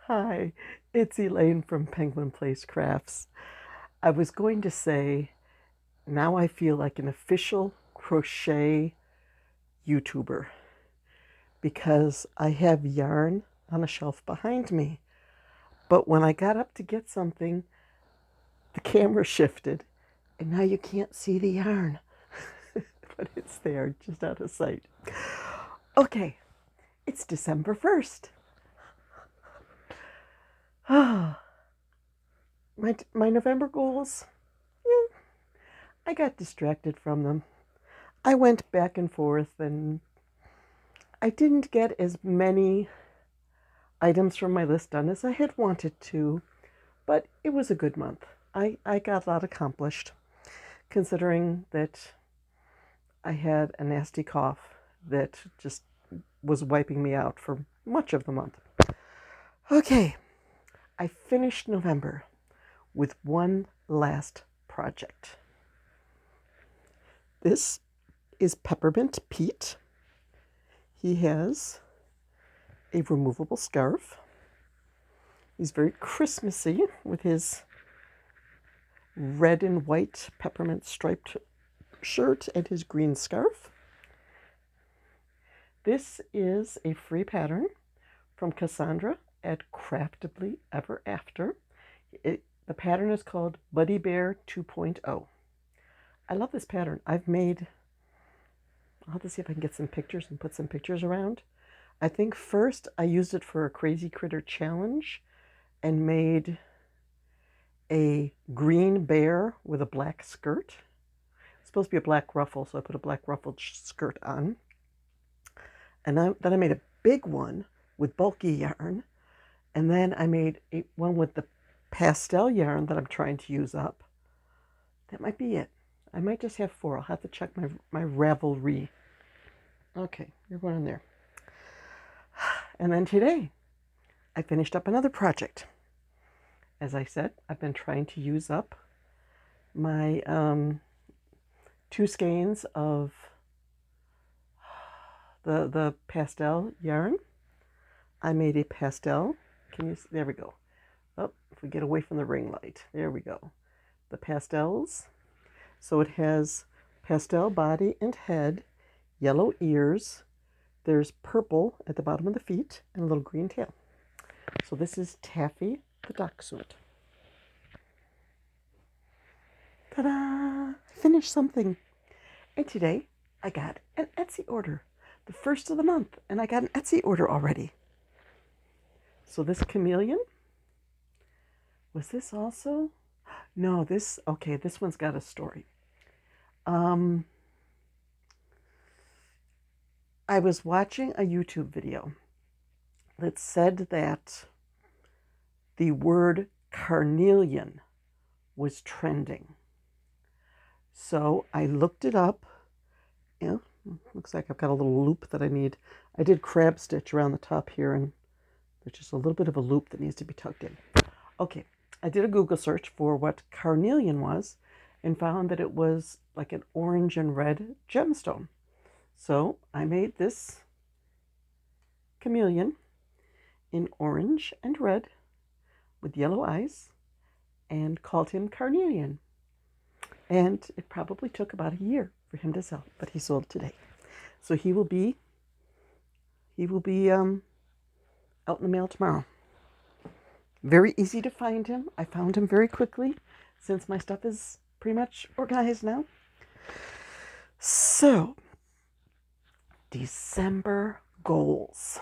Hi, it's Elaine from Penguin Place Crafts. I was going to say, now I feel like an official crochet YouTuber because I have yarn on a shelf behind me. But when I got up to get something, the camera shifted and now you can't see the yarn. But it's there, just out of sight. Okay, it's December 1st. my November goals, yeah, I got distracted from them. I went back and forth and I didn't get as many items from my list done as I had wanted to, but it was a good month. I got a lot accomplished, considering that I had a nasty cough that just was wiping me out for much of the month. Okay, I finished November with one last project. This is Peppermint Pete. He has a removable scarf. He's very Christmassy with his red and white peppermint striped shirt and his green scarf. This is a free pattern from Cassandra at Craftably Ever After. The pattern is called Buddy Bear 2.0. I love this pattern. I'll have to see if I can get some pictures and put some pictures around. I think first I used it for a Crazy Critter challenge and made a green bear with a black skirt. It's supposed to be a black ruffle, so I put a black ruffled skirt on. And then I made a big one with bulky yarn. And then I made one with the pastel yarn that I'm trying to use up. That might be it. I might just have 4. I'll have to check my Ravelry. Okay, you're going in there. And then today, I finished up another project. As I said, I've been trying to use up my 2 skeins of the pastel yarn. I made a pastel. Can you see? There we go. Oh, if we get away from the ring light. There we go. The pastels. So it has pastel body and head, yellow ears. There's purple at the bottom of the feet and a little green tail. So this is Taffy the Dachsuit. Ta-da! Finished something. And today I got an Etsy order. The first of the month, and I got an Etsy order already. So this chameleon, was this also? No, this one's got a story. I was watching a YouTube video that said that the word carnelian was trending. So I looked it up. Yeah, looks like I've got a little loop that I need. I did crab stitch around the top here, and there's just a little bit of a loop that needs to be tucked in. Okay, I did a Google search for what carnelian was and found that it was like an orange and red gemstone. So I made this chameleon in orange and red with yellow eyes and called him Carnelian. And it probably took about a year for him to sell, but he sold today. So he will be out in the mail tomorrow. Very easy to find him. I found him very quickly since my stuff is pretty much organized now. So, December goals.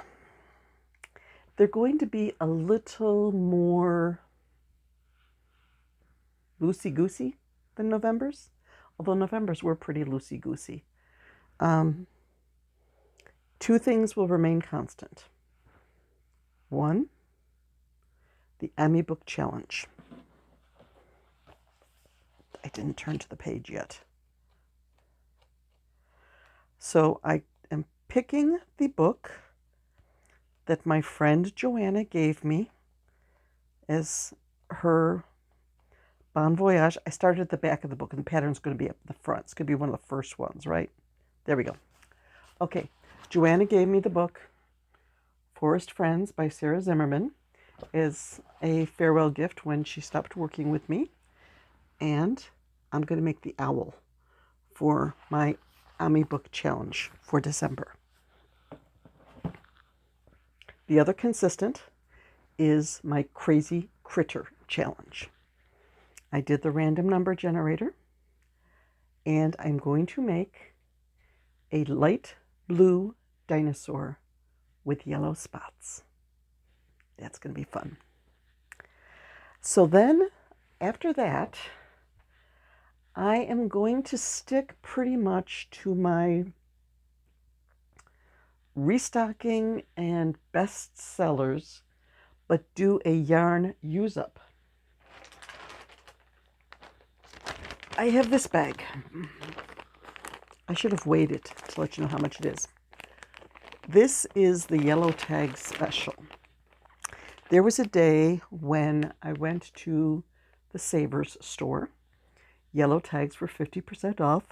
They're going to be a little more loosey-goosey than November's, although November's were pretty loosey-goosey. 2 things will remain constant. 1, the Emmy Book Challenge. I didn't turn to the page yet. So I am picking the book that my friend Joanna gave me as her bon voyage. I started at the back of the book, and the pattern's going to be up the front. It's going to be one of the first ones, right? There we go. Okay, Joanna gave me the book Forest Friends by Sarah Zimmerman. as a farewell gift when she stopped working with me. And I'm going to make the owl for my Ami Book Challenge for December. The other consistent is my Crazy Critter Challenge. I did the random number generator, and I'm going to make a light blue dinosaur with yellow spots. That's going to be fun. So then, after that, I am going to stick pretty much to my restocking and best sellers, but do a yarn use up. I have this bag. I should have weighed it to let you know how much it is. This is the Yellow Tag Special. There was a day when I went to the Savers store. Yellow tags were 50% off.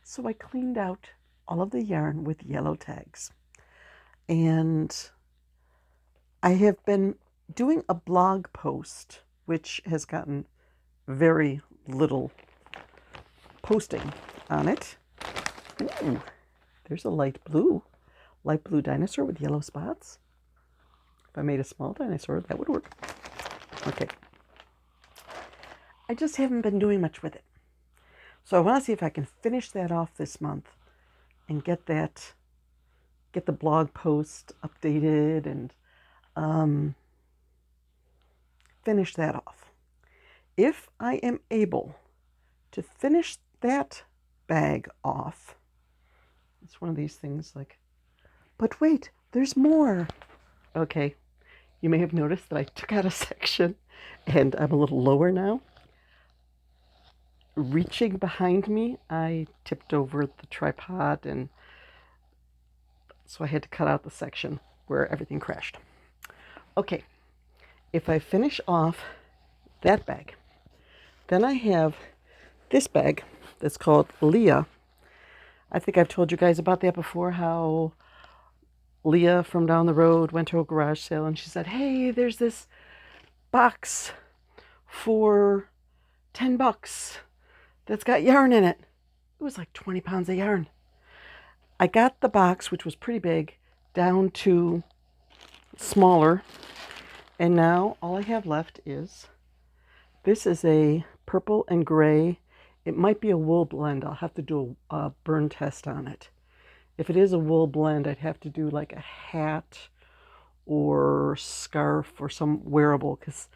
So I cleaned out all of the yarn with yellow tags. And I have been doing a blog post, which has gotten very little posting on it. Ooh, there's a light blue dinosaur with yellow spots. If I made a small dinosaur, that would work. Okay. I just haven't been doing much with it. So I want to see if I can finish that off this month and get the blog post updated and finish that off. If I am able to finish that bag off, it's one of these things like, but wait, there's more. Okay, you may have noticed that I took out a section and I'm a little lower now. Reaching behind me, I tipped over the tripod, and so I had to cut out the section where everything crashed. Okay, if I finish off that bag, then I have this bag that's called Leah. I think I've told you guys about that before, how Leah from down the road went to a garage sale and she said, hey, there's this box for $10 that's got yarn in it. It was like 20 pounds of yarn. I got the box, which was pretty big, down to smaller. And now all I have left is, this is a purple and gray. It might be a wool blend. I'll have to do a burn test on it. If it is a wool blend, I'd have to do like a hat or scarf or some wearable, because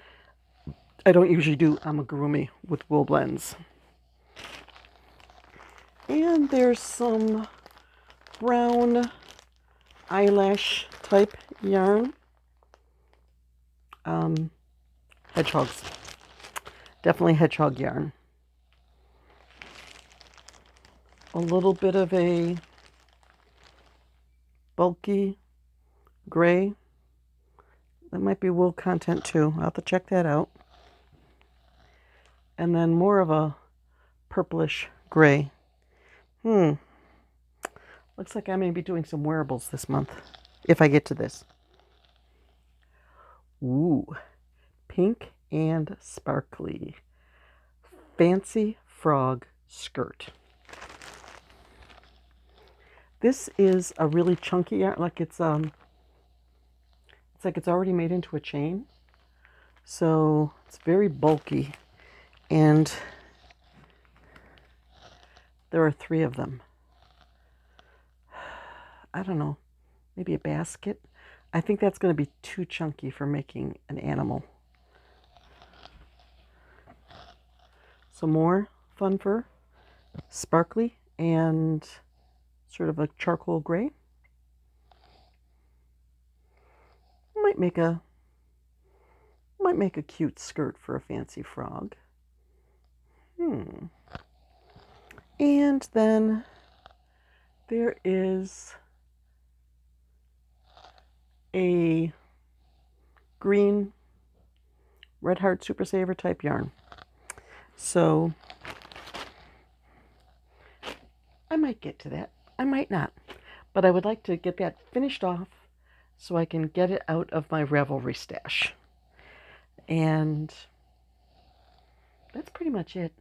I don't usually do amigurumi with wool blends. And there's some brown eyelash type yarn. Hedgehogs. Definitely hedgehog yarn. A little bit of a bulky gray. That might be wool content too. I'll have to check that out. And then more of a purplish gray. Looks like I may be doing some wearables this month, if I get to this. Ooh, pink and sparkly. Fancy frog skirt. This is a really chunky yarn, like it's like it's already made into a chain. So it's very bulky, and there are 3 of them. I don't know, maybe a basket. I think that's going to be too chunky for making an animal. So more fun fur, sparkly, and sort of a charcoal gray. Might make a cute skirt for a fancy frog. And then there is a green Red Heart Super Saver type yarn. So I might get to that. I might not. But I would like to get that finished off so I can get it out of my Ravelry stash. And that's pretty much it.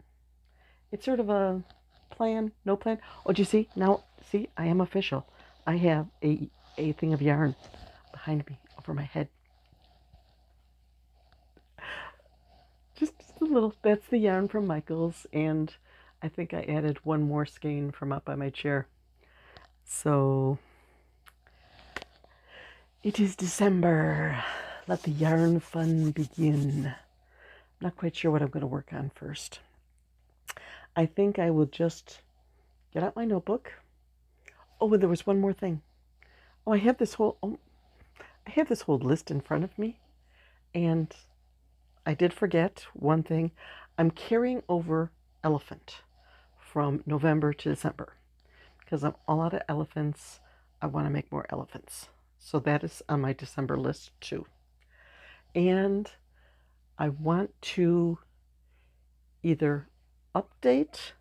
It's sort of a plan, no plan. Oh, do you see? Now, see, I am official. I have a thing of yarn behind me over my head. Just a little. That's the yarn from Michael's, and I think I added one more skein from up by my chair. So it is December. Let the yarn fun begin. Not quite sure what I'm going to work on first. I think I will just get out my notebook. Oh, and there was one more thing. Oh, I have this whole list in front of me, and I did forget one thing. I'm carrying over elephant from November to December because I'm all out of elephants. I want to make more elephants. So that is on my December list too. And I want to either update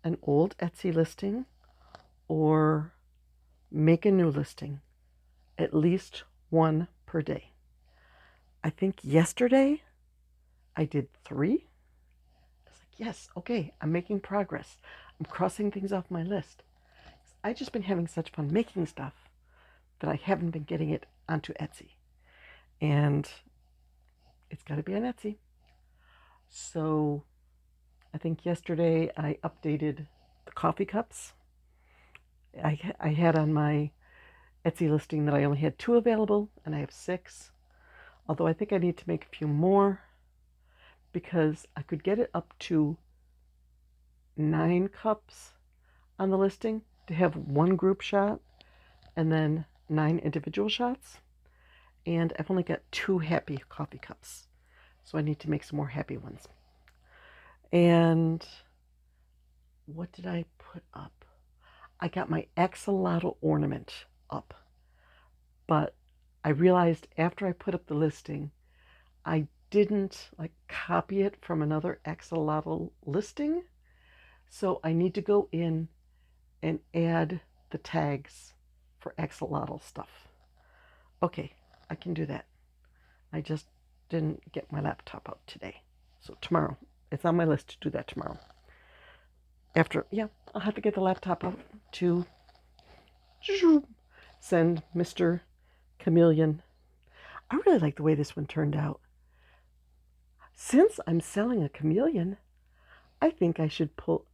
an old Etsy listing or make a new listing, at least one per day. I think yesterday I did 3. I was like, yes, okay, I'm making progress. I'm crossing things off my list. I've just been having such fun making stuff that I haven't been getting it onto Etsy. And it's got to be on Etsy. So I think yesterday I updated the coffee cups. I had on my Etsy listing that I only had 2 available, and I have 6. Although I think I need to make a few more because I could get it up to 9 cups on the listing to have 1 group shot and then 9 individual shots. And I've only got 2 happy coffee cups. So I need to make some more happy ones. And what did I put up? I got my axolotl ornament up. But I realized after I put up the listing, I didn't copy it from another axolotl listing. So I need to go in and add the tags for axolotl stuff. Okay, I can do that. I just didn't get my laptop out today. So tomorrow, it's on my list to do that tomorrow. I'll have to get the laptop out to send Mr. Chameleon. I really like the way this one turned out. Since I'm selling a chameleon, I think I should pull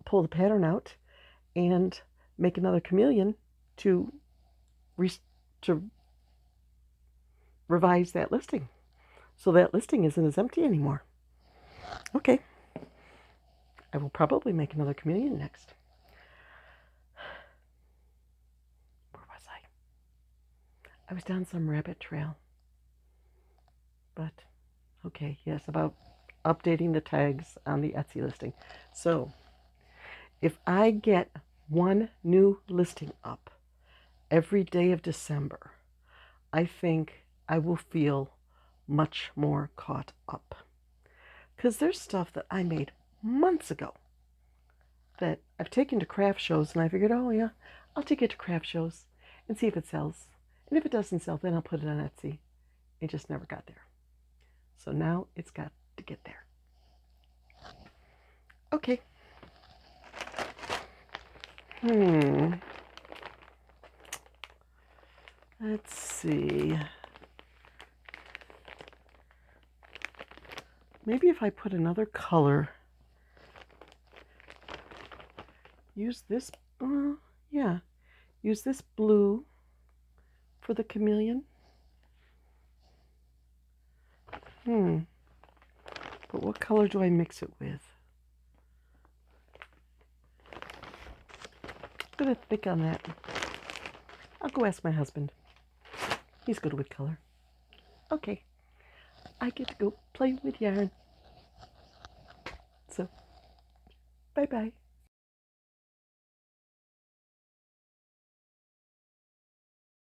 the pattern out and make another chameleon to revise that listing. So that listing isn't as empty anymore. Okay. I will probably make another chameleon next. Where was I? I was down some rabbit trail. But, okay, yes, about updating the tags on the Etsy listing. So, if I get 1 new listing up every day of December, I think I will feel much more caught up. Because there's stuff that I made months ago that I've taken to craft shows, and I figured, oh yeah, I'll take it to craft shows and see if it sells. And if it doesn't sell, then I'll put it on Etsy. It just never got there. So now it's got to get there. Okay. Let's see. Maybe if I put another color, use this, use this blue for the chameleon. But what color do I mix it with? I'm going to think on that. I'll go ask my husband. He's good with color. Okay. I get to go play with yarn. So, bye-bye.